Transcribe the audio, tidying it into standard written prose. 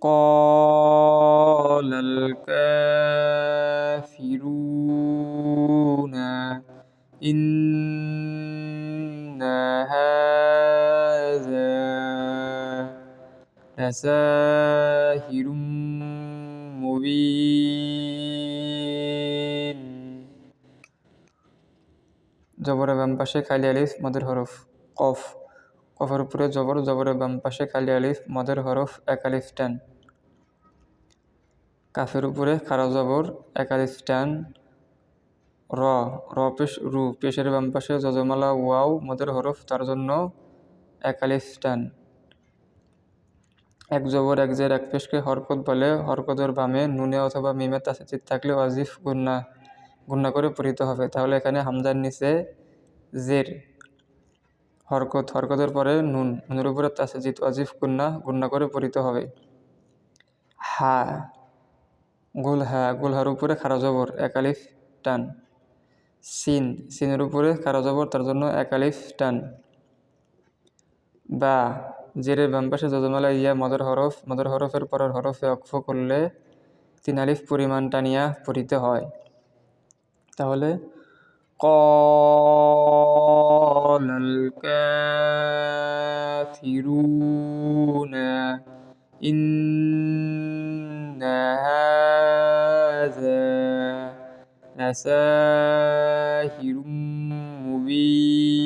قال الكافرون إن هذا لساحر মুবিন। জবরের বাম পাশে খালি আলিফ মদের হরফ কফ, কফের উপরে জবর, জবরের বাম পাশে খালি আলিফ মদের হরফ এক আলিফ টান। কাফের উপরে খারা জবর এক আলিফ টান। র, র পেশ রু, পেশের বাম পাশে যজমালা ওয়াও মদের হরফ, তার জন্য এক আলিফ টান। এক জবর এক জের এক পেশকে হরকত বলে। হরকতের বামে নুনে অথবা মিমে তাসদীদ থাকলে ওয়াজিফ গুন্না করে পড়িতে হবে। তাহলে এখানে হামজার নিচে জের হরকত, হরকতের পরে নুন, নুনের উপরে তাসদীদ ওয়াজিফ গুন্না করে পড়িতে হবে। হা, গুলহার উপরে খারা জবর এক আলিফ টান। সিন, সিনের উপরে খারা জবর, তার জন্য এক আলিফ টান। বা, জেরের বাম পাশে যজমালা ইয়া মদের হরফ, মদের হরফের পরের হরফে অক্ফ করলে 3 আলিফ পরিমাণ টানিয়া পড়িতে হয়। তাহলে ক্বালাল কাফিরুনা ইন্না হাযা লাসাহিরুম মুবিন।